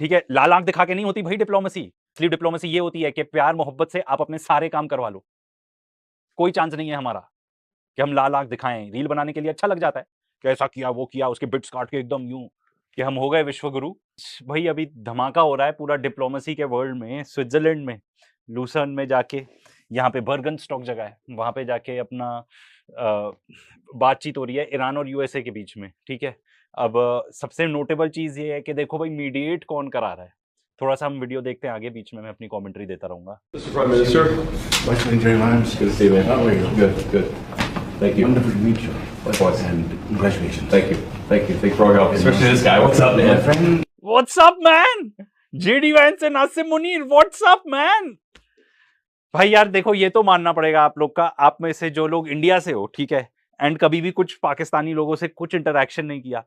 ठीक है, लाल आंख दिखा के नहीं होती भाई डिप्लोमेसी। असली डिप्लोमेसी ये होती है कि प्यार मोहब्बत से आप अपने सारे काम करवा लो। कोई चांस नहीं है हमारा कि हम लाल आंख दिखाएं। रील बनाने के लिए अच्छा लग जाता है कि ऐसा किया वो किया, उसके बिट्स काट के एकदम यूं कि हम हो गए विश्व गुरु। भाई अभी धमाका हो रहा है पूरा डिप्लोमेसी के वर्ल्ड में। स्विट्जरलैंड में लूसन में जाके, यहाँ पे बर्गन स्टॉक जगह है, वहां पे जाके अपना बातचीत हो रही है ईरान और यूएसए के बीच में। ठीक है, अब सबसे नोटेबल चीज ये है कि देखो भाई मीडिएट कौन करा रहा है। थोड़ा सा हम वीडियो देखते हैं, आगे बीच में मैं अपनी कमेंट्री देता रहूंगा। Mr. Prime Minister, Vice Minister Lyons. good to see you, man. How are you? Good, good. Thank you. Wonderful to meet you. Likewise. And congratulations. Thank you. Thank you. Thank you for all your help, especially this guy. What's up, My man? friend, What's up, man? JD Vance and Asim Munir, what's up man? भाई यार देखो, ये तो मानना पड़ेगा आप लोग का, आप में से जो लोग इंडिया से हो, ठीक है, एंड कभी भी कुछ पाकिस्तानी लोगों से कुछ इंटरेक्शन नहीं किया,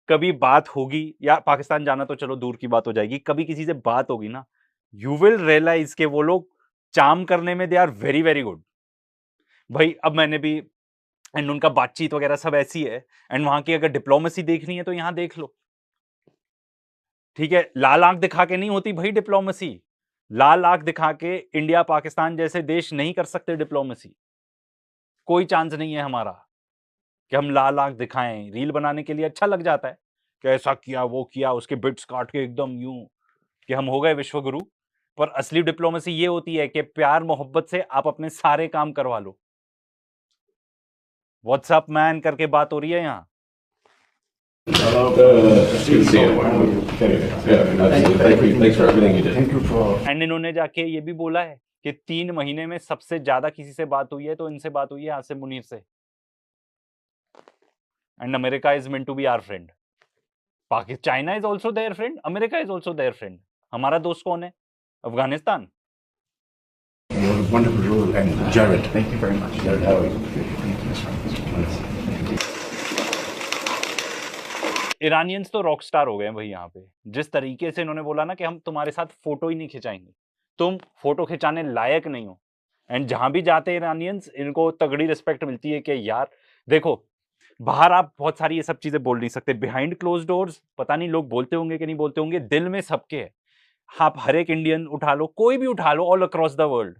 कभी बात होगी, या पाकिस्तान जाना तो चलो दूर की बात हो जाएगी, कभी किसी से बात होगी ना, यू विल रियलाइज के वो लोग चार्म करने में they are very very good. भाई अब मैंने भी, एंड उनका बातचीत वगैरह सब ऐसी है, एंड वहां की अगर डिप्लोमेसी देखनी है तो यहां देख लो। ठीक है, लाल आंख दिखा के नहीं होती भाई डिप्लोमेसी। लाल आंख दिखा के इंडिया पाकिस्तान जैसे देश नहीं कर सकते डिप्लोमेसी। कोई चांस नहीं है हमारा कि हम लाल आंख दिखाएं। रील बनाने के लिए अच्छा लग जाता है कि ऐसा किया वो किया, उसके बिट्स काट के एकदम यूं कि हम हो गए विश्व गुरु। पर असली डिप्लोमेसी ये होती है कि प्यार मोहब्बत से आप अपने सारे काम करवा लो। व्हाट्सअप मैन करके बात हो रही है यहाँ। Good to see you. Yeah, absolutely. Thank you. Thanks for everything you did. thank you for and इन्होंने जाके ये भी बोला है कि 3 महीने में सबसे ज्यादा किसी से बात हुई है तो इनसे बात हुई है आसिम मुनीर से। And America is meant to be our friend. Pakistan, China is also their friend, America is also their friend. हमारा दोस्त कौन है? Afghanistan. your wonderful role. And Jared, thank you very much. Jared, how are you? Thank you. Wonderful. Iranians तो rock star हो गए हैं भाई यहाँ पे। जिस तरीके से इन्होंने बोला ना कि हम तुम्हारे साथ फोटो ही नहीं खिंचाएंगे, तुम फोटो खिंचाने लायक नहीं हो। एंड जहां भी जाते हैं ईरानियंस, इनको तगड़ी रिस्पेक्ट मिलती है कि यार देखो, बाहर आप बहुत सारी ये सब चीजें बोल नहीं सकते, बिहाइंड क्लोज डोर्स पता नहीं लोग बोलते होंगे कि नहीं बोलते होंगे, दिल में सबके है। आप हर एक इंडियन उठा लो, कोई भी उठा लो, all across the world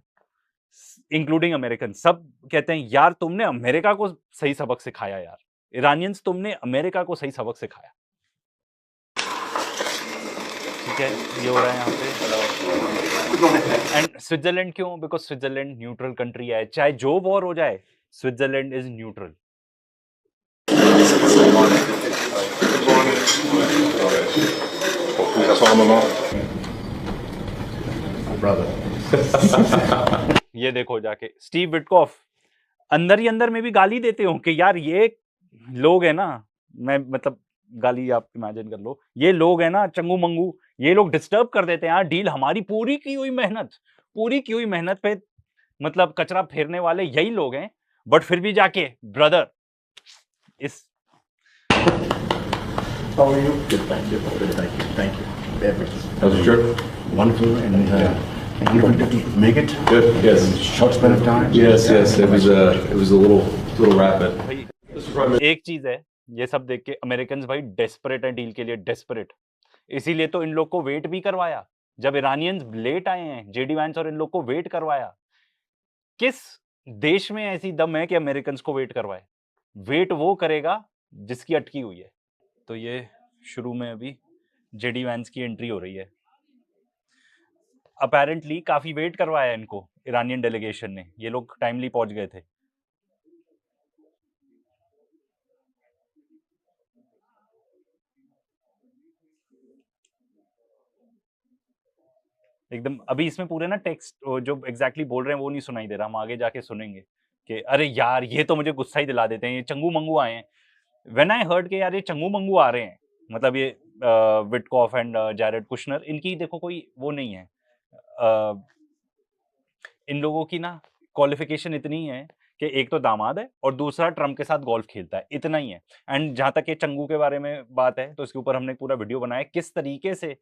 including American, सब कहते हैं यार तुमने अमेरिका को सही सबक सिखाया यार, ईरानियंस तुमने अमेरिका को सही सबक सिखाया। ठीक है, ये हो रहा है यहाँ पे। एंड स्विट्जरलैंड क्यों? बिकॉज स्विट्जरलैंड न्यूट्रल कंट्री है, चाहे जो वॉर हो जाए स्विट्जरलैंड इज न्यूट्रल। Brother. ये देखो जाके स्टीव विटकॉफ अंदर ही अंदर में भी गाली देते हो कि यार ये लोग है ना, मैं मतलब गाली आप इमेजिन कर लो, ये लोग है ना चंगू मंगू, ये लोग डिस्टर्ब कर देते हैं यार डील, हमारी पूरी की हुई मेहनत पे मतलब कचरा फेरने वाले यही लोग हैं। बट फिर भी जाके ब्रदर इस How are you? Good, thank you. Good, thank you. Thank you. Everything. How's the trip? Wonderful, and thank you for make it. Good. Yes. In short span of time. Yes. It was a little rapid. भाई Mr. Prime Minister. एक चीज है, ये सब देख के American भाई desperate है डील के लिए, डेस्परेट। इसीलिए तो इन लोग को वेट भी करवाया। जब ईरानियंस लेट आए हैं, जेडी वैंस और इन लोग को वेट करवाया। किस देश में ऐसी दम है कि अमेरिकन को वेट करवाए? वेट वो करेगा जिसकी अटकी हुई है। तो ये शुरू में अभी जेडी वैंस की एंट्री हो रही है। अपेरेंटली काफी वेट करवाया इनको ईरानियन डेलीगेशन ने, ये लोग टाइमली पहुंच गए थे। एकदम अभी इसमें पूरे ना टेक्स्ट जो एग्जैक्टली बोल रहे हैं वो नहीं सुनाई दे रहा, हम आगे जाके सुनेंगे कि अरे यार ये तो मुझे गुस्सा ही दिला देते हैं, ये चंगू मंगू आए हैं। व्हेन आई हर्ड के यार ये चंगू मंगू आ रहे हैं, मतलब ये विटकॉफ एंड जैरेड कुशनर, इनकी देखो कोई वो नहीं है, इन लोगों की ना क्वालिफिकेशन इतनी है कि एक तो दामाद है और दूसरा ट्रम्प के साथ गोल्फ खेलता है, इतना ही है। एंड जहां तक ये चंगू के बारे में बात है तो इसके ऊपर हमने पूरा वीडियो बनाया किस तरीके से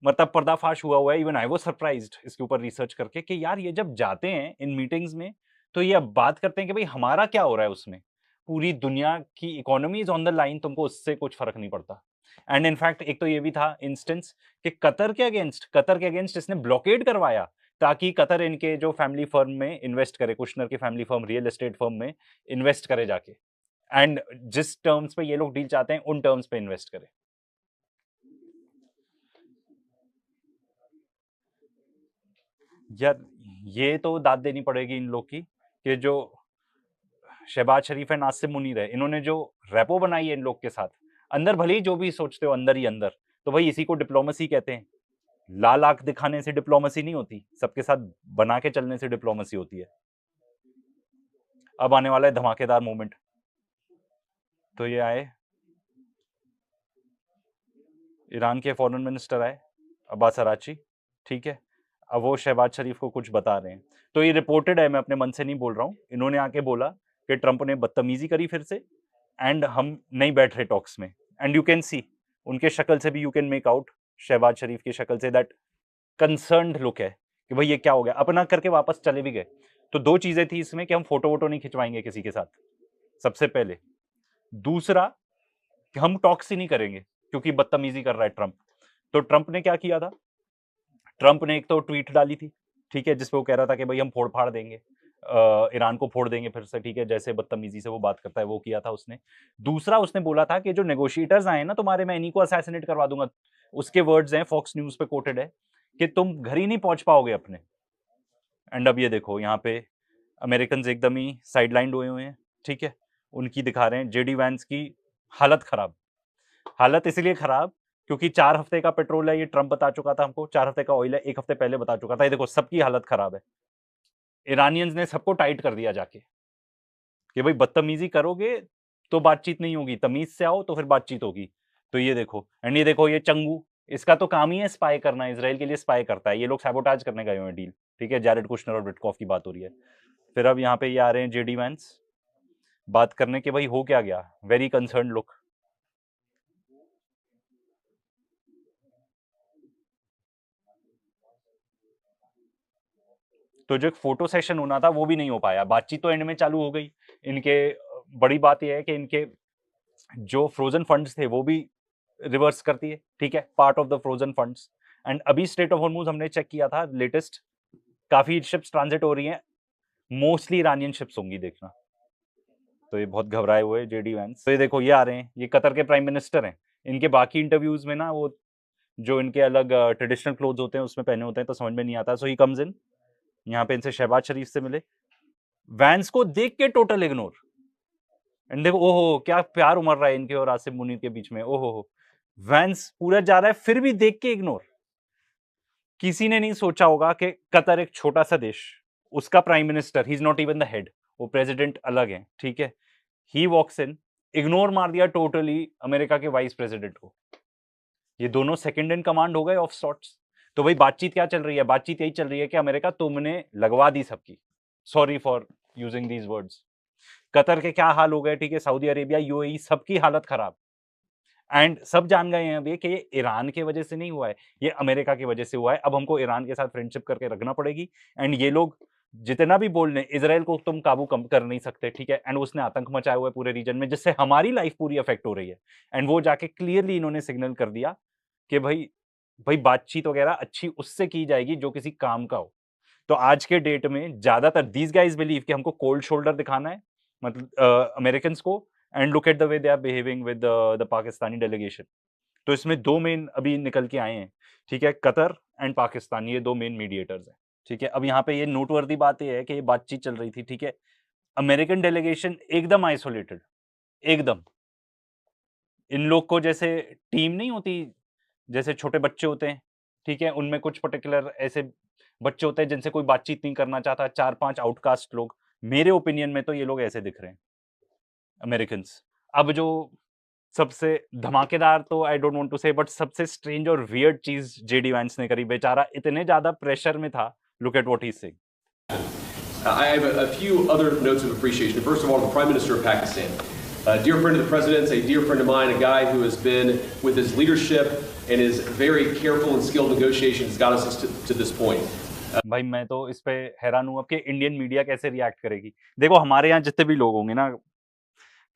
मतलब पर्दाफाश हुआ है। इवन आई वाज सरप्राइज्ड इसके ऊपर रिसर्च करके कि यार ये जब जाते हैं इन मीटिंग्स में तो ये अब बात करते हैं कि भाई हमारा क्या हो रहा है उसमें, पूरी दुनिया की economy is on the line, तुमको उससे कुछ फर्क नहीं पड़ता। एंड इनफैक्ट एक तो ये भी था इंस्टेंस कि कतर के अगेंस्ट इसने ब्लॉकेड करवाया ताकि कतर इनके जो फैमिली फर्म में इन्वेस्ट करे, कुशनर की family firm real estate firm में इन्वेस्ट करे जाके, एंड जिस टर्म्स पे ये लोग डील चाहते हैं उन टर्म्स पे इन्वेस्ट करे। यार ये तो दाद देनी पड़ेगी इन लोग की कि जो शहबाज शरीफ है, नासिम मुनीर है, इन्होंने जो रेपो बनाई है इन लोग के साथ, अंदर भले ही जो भी सोचते हो अंदर ही अंदर, तो भाई इसी को डिप्लोमेसी कहते हैं। लाल आंख दिखाने से डिप्लोमेसी नहीं होती, सबके साथ बना के चलने से डिप्लोमेसी होती है। अब आने वाला है धमाकेदार मोमेंट। तो ये आए ईरान के फॉरेन मिनिस्टर आए अब्बास अराची, ठीक है। अब वो शहबाज शरीफ को कुछ बता रहे हैं, तो ये रिपोर्टेड है, मैं अपने मन से नहीं बोल रहा हूँ। इन्होंने आके बोला कि ट्रंप ने बदतमीजी करी फिर से एंड हम नहीं बैठ रहे टॉक्स में। एंड यू कैन सी उनके शक्ल से भी you can make out, Shehbaz Sharif की शक्ल से, दैट कंसर्न्ड लुक है कि भाई ये क्या हो गया। अपना करके वापस चले भी गए। तो दो चीजें थी इसमें कि हम फोटो वोटो नहीं खिंचवाएंगे किसी के साथ, सबसे पहले। दूसरा कि हम टॉक्स ही नहीं करेंगे क्योंकि बदतमीजी कर रहा है ट्रंप। तो ट्रंप ने क्या किया था, ट्रंप ने एक तो ट्वीट डाली थी, ठीक है, जिसपे वो कह रहा था कि भाई हम फोड़ फाड़ देंगे, ईरान को फोड़ देंगे फिर से, ठीक है, जैसे बदतमीजी से वो बात करता है वो किया था उसने। दूसरा उसने बोला था कि जो नेगोशिएटर्स आए ना तुम्हारे, मैं इन्हीं को असैसिनेट करवा दूंगा। उसके वर्ड्स हैं, फॉक्स न्यूज पे कोटेड है, कि तुम घर ही नहीं पहुंच पाओगे अपने। एंड अब ये देखो यहाँ पे अमेरिकन एकदम ही साइडलाइंड हुए हैं, ठीक है। उनकी दिखा रहे हैं जेडी वैंस की हालत खराब। हालत इसलिए खराब क्योंकि 4 हफ्ते का पेट्रोल है, ये ट्रंप बता चुका था हमको, 4 हफ्ते का ऑयल है, 1 हफ्ते पहले बता चुका था। ये देखो सबकी हालत खराब है। ईरानियंस ने सबको टाइट कर दिया जाके कि भाई बदतमीजी करोगे तो बातचीत नहीं होगी, तमीज से आओ तो फिर बातचीत होगी। तो ये देखो, एंड ये देखो ये चंगू, इसका तो काम ही है स्पाई करना, इसराइल के लिए स्पाई करता है। ये लोग सैबोटाज करने गए हुए हैं डील, ठीक है। जैरेड कुशनर और विटकॉफ की बात हो रही है। फिर अब यहाँ पे ये आ रहे हैं जेडी वैंस बात करने के, भाई हो क्या गया, वेरी कंसर्न लुक। तो जो एक फोटो सेशन होना था वो भी नहीं हो पाया, बातचीत तो एंड में चालू हो गई इनके। बड़ी बात यह है कि इनके जो फ्रोजन फंड्स थे वो भी रिवर्स करती है, ठीक है, part of the frozen funds. And अभी स्ट्रेट ऑफ हॉर्मुज हमने चेक किया था लेटेस्ट, काफी शिप्स ट्रांजिट हो रही हैं, मोस्टली ईरानियन शिप्स होंगी, देखना। तो ये बहुत घबराए हुए जेडी वैंस। तो ये देखो ये आ रहे हैं, ये कतर के प्राइम मिनिस्टर हैं। इनके बाकी इंटरव्यूज में ना वो जो इनके अलग ट्रेडिशनल क्लोथ्स होते हैं उसमें पहने होते हैं, तो समझ में नहीं आता। सो ही कम्स इन, यहाँ पे इनसे शहबाज शरीफ से मिले, वैंस को देख के टोटल इग्नोर। एंड देखो ओहो क्या प्यार उमड़ रहा है इनके और आसिम मुनीर के बीच में, ओहो। वैंस पूरा जा रहा है फिर भी देख के इग्नोर। किसी ने नहीं सोचा होगा कि कतर एक छोटा सा देश, उसका prime minister, he is not even the head, वो प्रेसिडेंट अलग है, ठीक है। ही वॉक्स इन, इग्नोर मार दिया टोटली अमेरिका के वाइस प्रेसिडेंट को। ये दोनों सेकंड इन कमांड हो गए ऑफ सॉर्ट्स। तो भाई बातचीत क्या चल रही है, बातचीत यही चल रही है कि अमेरिका तुमने लगवा दी सबकी, sorry for using these words. Qatar के क्या हाल हो गए, ठीक है, सऊदी अरेबिया, यूएई, सबकी हालत खराब। एंड सब जान गए हैं अभी कि ये ईरान की वजह से नहीं हुआ है, ये अमेरिका की वजह से हुआ है। अब हमको ईरान के साथ फ्रेंडशिप करके रखना पड़ेगी। एंड ये लोग जितना भी बोल रहे, इजराइल को तुम काबू कम कर नहीं सकते, ठीक है। एंड उसने आतंक मचाया हुआ है पूरे रीजन में, जिससे हमारी लाइफ पूरी अफेक्ट हो रही है। एंड वो जाके क्लियरली इन्होंने सिग्नल कर दिया कि भाई बातचीत वगैरह अच्छी उससे की जाएगी जो किसी काम का हो। तो आज के डेट में ज्यादातर दीज गाइज बिलीव कि हमको कोल्ड शोल्डर दिखाना है, मतलब अमेरिकन को, and look at the way they are behaving with the Pakistani delegation. तो इसमें दो मेन अभी निकल के आए हैं, ठीक है, कतर एंड पाकिस्तान, ये दो मेन मीडिएटर्स हैं, ठीक है। अब यहाँ पे ये नोटवर्दी बात ये है कि ये बातचीत चल रही थी, ठीक है, अमेरिकन डेलीगेशन एकदम आइसोलेटेड, एकदम। इन लोग को जैसे टीम नहीं होती, जैसे छोटे बच्चे होते हैं, ठीक है, उनमें कुछ पर्टिकुलर ऐसे बच्चे होते हैं जिनसे कोई बातचीत नहीं करना चाहता, 4-5 आउटकास्ट लोग। मेरे ओपिनियन में तो ये लोग ऐसे दिख रहे हैं अमेरिकन। अब जो सबसे धमाकेदार, तो आई डोंट वांट टू से, बट सबसे स्ट्रेंज और वियर्ड चीज जेडी वैंस ने करी, बेचारा इतने ज्यादा प्रेशर में था। Look at what he is saying. I have a few other notes of appreciation. First of all, the Prime Minister of Pakistan, a dear friend of the President's, a dear friend of mine, a guy who has been, with his leadership and his very careful and skilled negotiations, got us to this point. भाई मैं तो इस पे हैरान हूँ अब कि Indian media कैसे रिएक्ट करेगी। देखो हमारे यहाँ जितने भी लोग होंगे ना,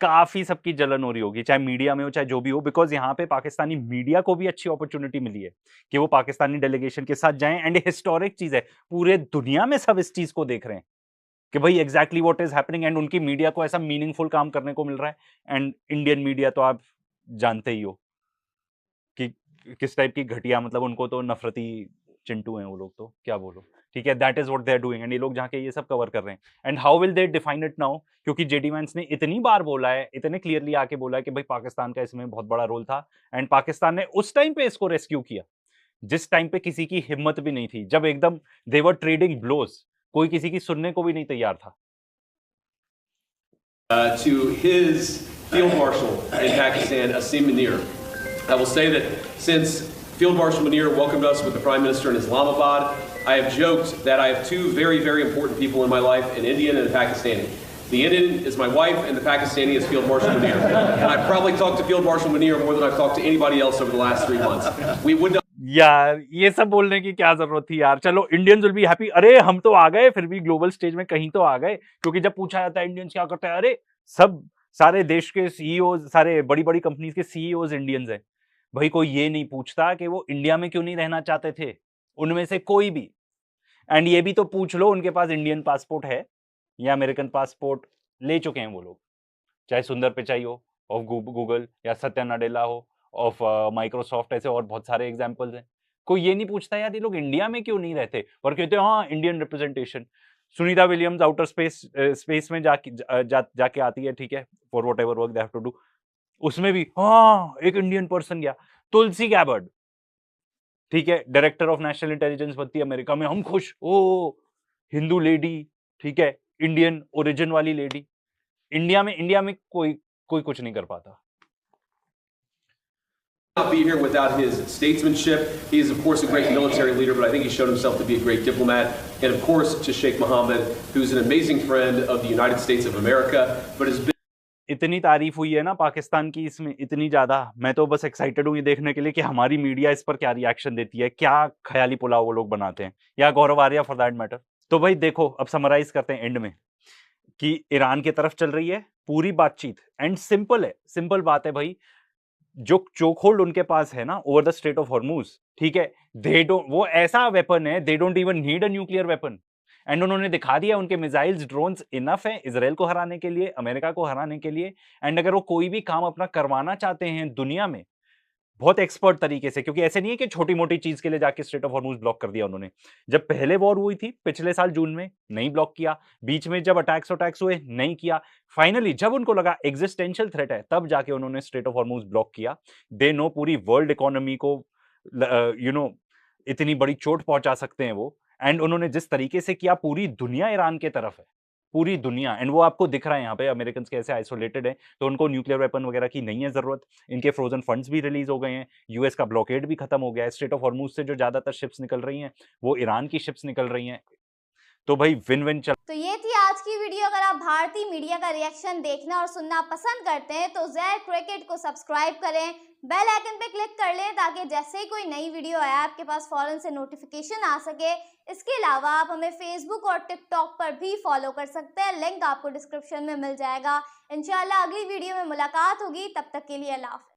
काफी सबकी जलन हो रही होगी, चाहे मीडिया में हो चाहे जो भी हो, बिकॉज यहाँ पे पाकिस्तानी मीडिया को भी अच्छी अपॉर्चुनिटी मिली है कि वो पाकिस्तानी डेलीगेशन के साथ जाएं। एंड हिस्टोरिक चीज है, पूरे दुनिया में सब इस चीज को देख रहे हैं कि भाई exactly what is happening, and उनकी मीडिया को ऐसा मीनिंगफुल काम करने को मिल रहा है। एंड इंडियन मीडिया तो आप जानते ही हो कि किस टाइप की घटिया, मतलब उनको तो नफरती चिंटू हैं वो लोग, तो क्या बोलो, ठीक है। That is what they are doing, and ये लोग जाके ये सब कवर कर रहे हैं। And how will they define it now, क्योंकि जेडी वैंस ने इतनी बार बोला है, इतने क्लियरली आके बोला है कि भाई पाकिस्तान का इसमें बहुत बड़ा रोल था, एंड पाकिस्तान ने उस टाइम पे इसको रेस्क्यू किया जिस टाइम पे किसी की हिम्मत भी नहीं थी, जब एकदम दे वर ट्रेडिंग ब्लोज, कोई किसी की सुनने को भी नहीं तैयार था। To his Field Marshal in Pakistan, Asim Munir. I will say that since Field Marshal Munir welcomed us with the Prime Minister in Islamabad, I have joked that I have two very, very important people in my life, an Indian and a Pakistani. The Indian is my wife, and the Pakistani is Field Marshal Munir. And I've probably talked to Field Marshal Munir more than I've talked to anybody else over the last 3 months. We would not. यार ये सब बोलने की क्या जरूरत थी यार, चलो इंडियंस विल बी हैप्पी, अरे हम तो आ गए, फिर भी ग्लोबल स्टेज में कहीं तो आ गए, क्योंकि जब पूछा जाता है इंडियंस क्या करते हैं, अरे सब सारे देश के सीईओ, सारे बड़ी बड़ी कंपनीज के सीईओज इंडियंस हैं। भाई कोई ये नहीं पूछता कि वो इंडिया में क्यों नहीं रहना चाहते थे, उनमें से कोई भी। एंड ये भी तो पूछ लो, उनके पास इंडियन पासपोर्ट है या अमेरिकन पासपोर्ट ले चुके हैं वो लोग, चाहे सुंदर पिचाई हो ऑफ गूगल या सत्या नडेला हो ऑफ माइक्रोसॉफ्ट, ऐसे और बहुत सारे एग्जांपल्स हैं। कोई ये नहीं पूछता यार ये लोग इंडिया में क्यों नहीं रहते, और कहते हैं हाँ Indian representation. Sunita Williams outer space में जाके आती है, ठीक है, for whatever work they have to do, उसमें भी हाँ एक इंडियन पर्सन गया। तुलसी गैबर्ड, ठीक है, डायरेक्टर ऑफ नेशनल इंटेलिजेंस बनती है अमेरिका में, हम खुश, ओ हिंदू लेडी, ठीक है, इंडियन ओरिजिन वाली लेडी। इंडिया में कोई कुछ नहीं कर पाता। Not be here without his statesmanship. He is, of course, a great military leader, but I think he showed himself to be a great diplomat. And, of course, to Sheikh Mohammed, who's an amazing friend of the United States of America, but has been... इतनी तारीफ हुई है ना पाकिस्तान की इसमें, इतनी ज्यादा, मैं तो बस एक्साइटेड हूँ ये देखने के लिए कि हमारी मीडिया इस पर क्या रिएक्शन देती है, क्या ख्याली पुलाव वो लोग बनाते हैं, या गौरव आर्या फॉर दैट मैटर। तो भाई देखो, अब समराइज करते हैं एंड में कि ईरान की तरफ चल रही है पूरी बातचीत, एंड सिंपल है, सिंपल बात है भाई, जो चोक होल्ड उनके पास है ना over the straight of Hormuz, ठीक है, दे डोंट, वो ऐसा वेपन है, they don't even need a nuclear weapon. And उन्होंने दिखा दिया उनके मिसाइल्स, ड्रोन्स इनफ है इजराइल को हराने के लिए, अमेरिका को हराने के लिए। एंड अगर वो कोई भी काम अपना करवाना चाहते हैं दुनिया में बहुत एक्सपर्ट तरीके से, क्योंकि ऐसे नहीं है कि छोटी मोटी चीज के लिए जाके स्ट्रेट ऑफ हॉर्मुज ब्लॉक कर दिया उन्होंने। जब पहले वॉर हुई थी पिछले साल जून में, नहीं ब्लॉक किया, बीच में जब अटैक्स हुए नहीं किया, फाइनली जब उनको लगा एग्जिस्टेंशियल थ्रेट है तब जाके उन्होंने स्ट्रेट ऑफ हॉर्मुज ब्लॉक किया। दे नो पूरी वर्ल्ड इकोनॉमी को इतनी बड़ी चोट पहुंचा सकते हैं वो, एंड उन्होंने जिस तरीके से किया, पूरी दुनिया ईरान के तरफ है, पूरी दुनिया। एंड वो आपको दिख रहा है यहाँ पे अमेरिकन कैसे आइसोलेटेड है, तो उनको न्यूक्लियर वेपन वगैरह की नहीं है जरूरत। इनके फ्रोजन फंड्स भी रिलीज हो गए हैं, यूएस का ब्लॉकेड भी खत्म हो गया है, स्ट्रेट ऑफ हॉर्मुज से जो ज्यादातर शिप्स निकल रही हैं वो ईरान की शिप्स निकल रही हैं, तो भाई विन विन चल। तो ये थी आज की वीडियो। अगर आप भारतीय मीडिया का रिएक्शन देखना और सुनना पसंद करते हैं तो ज़ेड क्रिकेट को सब्सक्राइब करें, बेल आइकन पे क्लिक कर लें ताकि जैसे ही कोई नई वीडियो आए आपके पास फौरन से नोटिफिकेशन आ सके। इसके अलावा आप हमें फेसबुक और टिकटॉक पर भी फॉलो कर सकते हैं, लिंक आपको डिस्क्रिप्शन में मिल जाएगा। इंशाल्लाह अगली वीडियो में मुलाकात होगी, तब तक के लिए अल्लाह हाफ़िज़।